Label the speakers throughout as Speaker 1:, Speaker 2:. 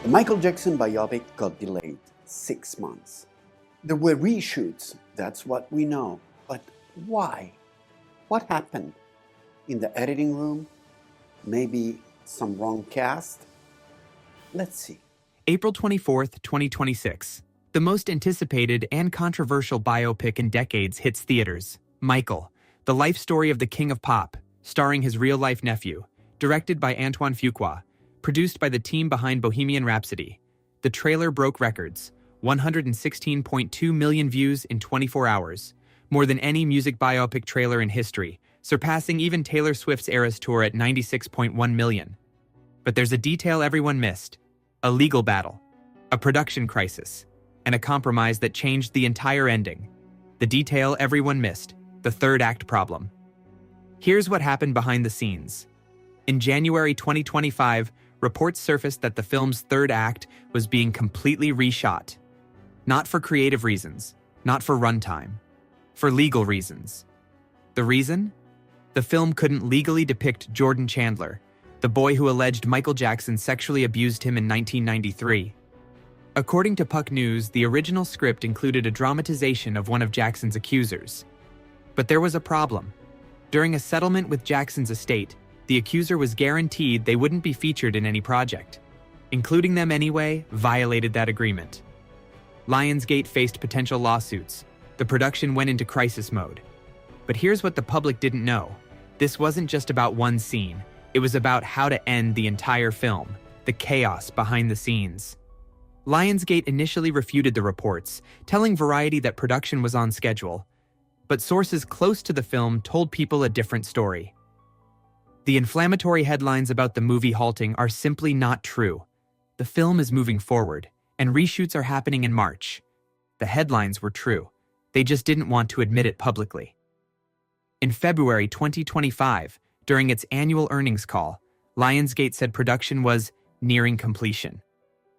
Speaker 1: The Michael Jackson biopic got delayed 6 months. There were reshoots, that's what we know. But why? What happened? In the editing room? Maybe some wrong cast? Let's see.
Speaker 2: April 24th, 2026. The most anticipated and controversial biopic in decades hits theaters. Michael, the life story of the King of Pop, starring his real-life nephew, directed by Antoine Fuqua, produced by the team behind Bohemian Rhapsody. The trailer broke records, 116.2 million views in 24 hours, more than any music biopic trailer in history, surpassing even Taylor Swift's Eras Tour at 96.1 million. But there's a detail everyone missed: a legal battle, a production crisis, and a compromise that changed the entire ending. The detail everyone missed: the third act problem. Here's what happened behind the scenes. In January 2025, reports surfaced that the film's third act was being completely reshot. Not for creative reasons, not for runtime, for legal reasons. The reason? The film couldn't legally depict Jordan Chandler, the boy who alleged Michael Jackson sexually abused him in 1993. According to Puck News, the original script included a dramatization of one of Jackson's accusers. But there was a problem. During a settlement with Jackson's estate, the accuser was guaranteed they wouldn't be featured in any project. Including them anyway violated that agreement. Lionsgate faced potential lawsuits. The production went into crisis mode. But here's what the public didn't know. This wasn't just about one scene. It was about how to end the entire film, the chaos behind the scenes. Lionsgate initially refuted the reports, telling Variety that production was on schedule. But sources close to the film told people a different story. The inflammatory headlines about the movie halting are simply not true. The film is moving forward, and reshoots are happening in March. The headlines were true. They just didn't want to admit it publicly. In February 2025, during its annual earnings call, Lionsgate said production was nearing completion.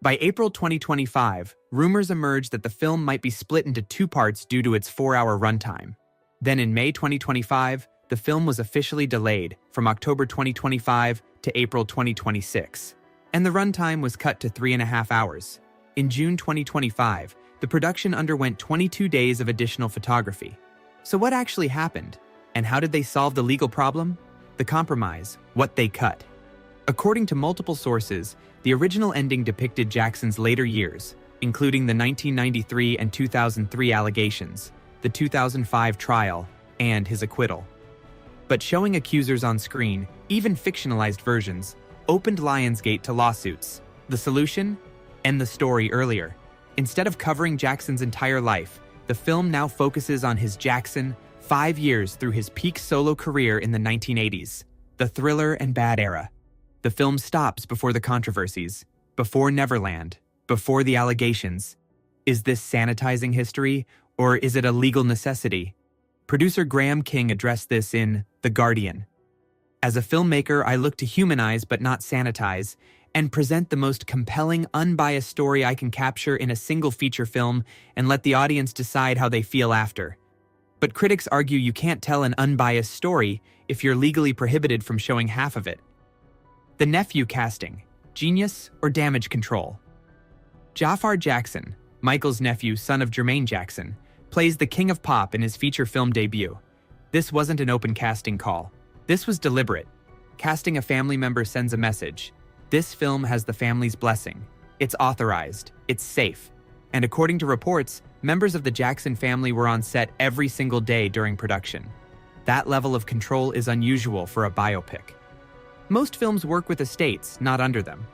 Speaker 2: By April 2025, rumors emerged that the film might be split into two parts due to its 4-hour runtime. Then in May 2025, the film was officially delayed from October 2025 to April 2026, and the runtime was cut to 3.5 hours. In June 2025, the production underwent 22 days of additional photography. So what actually happened? And how did they solve the legal problem? The compromise, what they cut. According to multiple sources, the original ending depicted Jackson's later years, including the 1993 and 2003 allegations, the 2005 trial, and his acquittal. But showing accusers on screen, even fictionalized versions, opened Lionsgate to lawsuits. The solution? End the story earlier. Instead of covering Jackson's entire life, the film now focuses on his Jackson 5 years through his peak solo career in the 1980s, the Thriller and Bad era. The film stops before the controversies, before Neverland, before the allegations. Is this sanitizing history, or is it a legal necessity? Producer Graham King addressed this in The Guardian. As a filmmaker, I look to humanize but not sanitize, and present the most compelling, unbiased story I can capture in a single feature film and let the audience decide how they feel after. But critics argue you can't tell an unbiased story if you're legally prohibited from showing half of it. The nephew casting: genius or damage control? Jaafar Jackson, Michael's nephew, son of Jermaine Jackson, plays the King of Pop in his feature film debut. This wasn't an open casting call. This was deliberate. Casting a family member sends a message. This film has the family's blessing. It's authorized. It's safe. And according to reports, members of the Jackson family were on set every single day during production. That level of control is unusual for a biopic. Most films work with estates, not under them.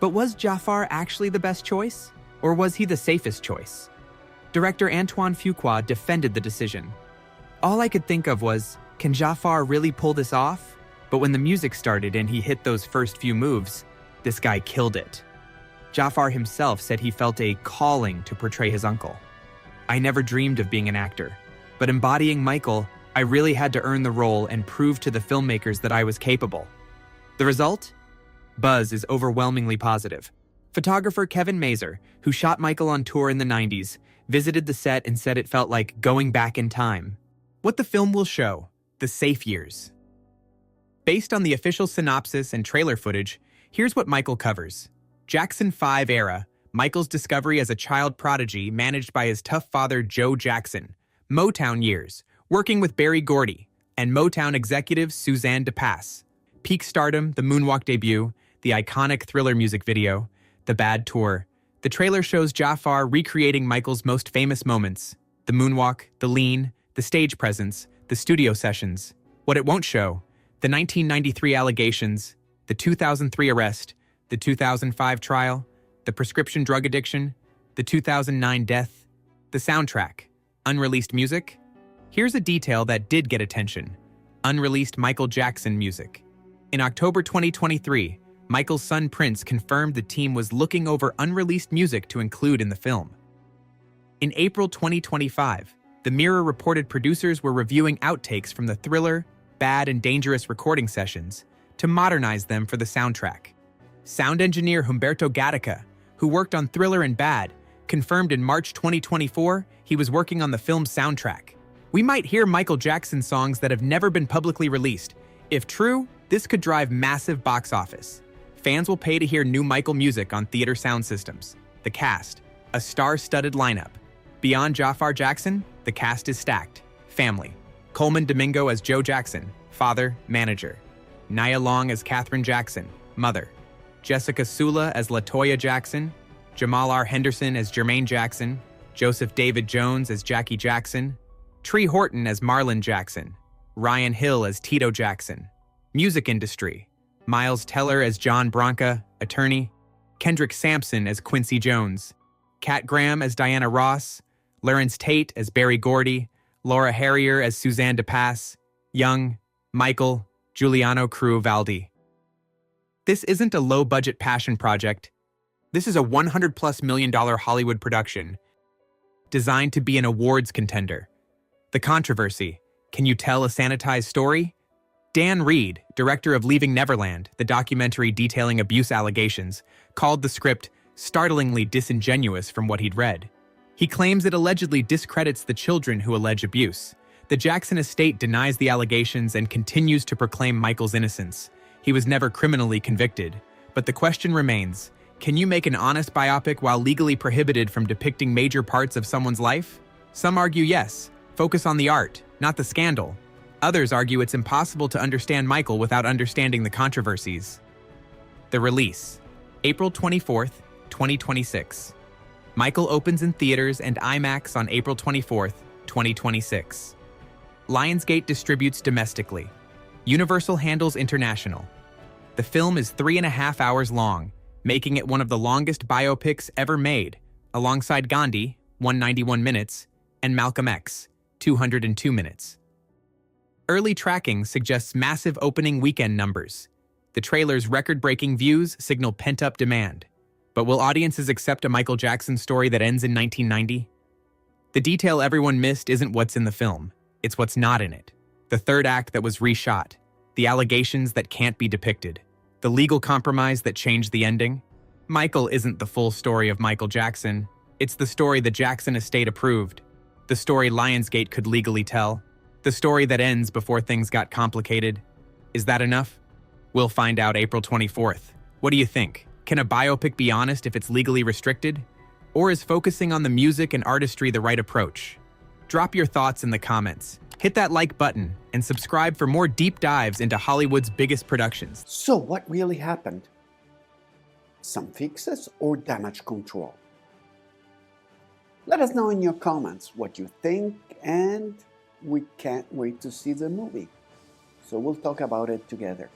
Speaker 2: But was Jaafar actually the best choice? Or was he the safest choice? Director Antoine Fuqua defended the decision. All I could think of was, can Jaafar really pull this off? But when the music started and he hit those first few moves, this guy killed it. Jaafar himself said he felt a calling to portray his uncle. I never dreamed of being an actor, but embodying Michael, I really had to earn the role and prove to the filmmakers that I was capable. The result? Buzz is overwhelmingly positive. Photographer Kevin Mazur, who shot Michael on tour in the 90s, visited the set and said it felt like going back in time. What the film will show: the safe years. Based on the official synopsis and trailer footage, here's what Michael covers. Jackson 5 era, Michael's discovery as a child prodigy managed by his tough father Joe Jackson. Motown years, working with Berry Gordy, and Motown executive Suzanne DePass. Peak stardom, the Moonwalk debut, the iconic Thriller music video, the Bad Tour. The trailer shows Jaafar recreating Michael's most famous moments. The moonwalk, the lean, the stage presence, the studio sessions. What it won't show, the 1993 allegations, the 2003 arrest, the 2005 trial, the prescription drug addiction, the 2009 death, the soundtrack, unreleased music. Here's a detail that did get attention: unreleased Michael Jackson music. In October 2023, Michael's son Prince confirmed the team was looking over unreleased music to include in the film. In April 2025, The Mirror reported producers were reviewing outtakes from the Thriller, Bad and Dangerous recording sessions to modernize them for the soundtrack. Sound engineer Humberto Gatica, who worked on Thriller and Bad, confirmed in March 2024 he was working on the film's soundtrack. We might hear Michael Jackson songs that have never been publicly released. If true, this could drive massive box office. Fans will pay to hear new Michael music on theater sound systems. The cast, a star-studded lineup. Beyond Jaafar Jackson, the cast is stacked. Family: Coleman Domingo as Joe Jackson, father, manager. Nia Long as Katherine Jackson, mother. Jessica Sula as LaToya Jackson. Jamal R. Henderson as Jermaine Jackson. Joseph David Jones as Jackie Jackson. Tree Horton as Marlon Jackson. Ryan Hill as Tito Jackson. Music industry: Miles Teller as John Branca, attorney. Kendrick Sampson as Quincy Jones. Kat Graham as Diana Ross. Lawrence Tate as Berry Gordy. Laura Harrier as Suzanne DePass. Young, Michael, Giuliano Cruvaldi. This isn't a low-budget passion project. This is a $100+ million Hollywood production designed to be an awards contender. The controversy: can you tell a sanitized story? Dan Reed, director of Leaving Neverland, the documentary detailing abuse allegations, called the script startlingly disingenuous from what he'd read. He claims it allegedly discredits the children who allege abuse. The Jackson estate denies the allegations and continues to proclaim Michael's innocence. He was never criminally convicted. But the question remains: can you make an honest biopic while legally prohibited from depicting major parts of someone's life? Some argue yes, focus on the art, not the scandal. Others argue it's impossible to understand Michael without understanding the controversies. The release: April 24th, 2026. Michael opens in theaters and IMAX on April 24th, 2026. Lionsgate distributes domestically. Universal handles international. The film is 3.5 hours long, making it one of the longest biopics ever made, alongside Gandhi, 191 minutes, and Malcolm X, 202 minutes. Early tracking suggests massive opening weekend numbers. The trailer's record-breaking views signal pent-up demand. But will audiences accept a Michael Jackson story that ends in 1990? The detail everyone missed isn't what's in the film, it's what's not in it. The third act that was reshot, the allegations that can't be depicted, the legal compromise that changed the ending. Michael isn't the full story of Michael Jackson. It's the story the Jackson estate approved. The story Lionsgate could legally tell. The story that ends before things got complicated. Is that enough? We'll find out April 24th. What do you think? Can a biopic be honest if it's legally restricted? Or is focusing on the music and artistry the right approach? Drop your thoughts in the comments. Hit that like button and subscribe for more deep dives into Hollywood's biggest productions.
Speaker 1: So what really happened? Some fixes or damage control? Let us know in your comments what you think, and we can't wait to see the movie. So we'll talk about it together.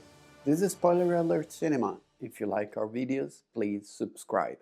Speaker 1: This is Spoiler Alert Cinema. If you like our videos, please subscribe.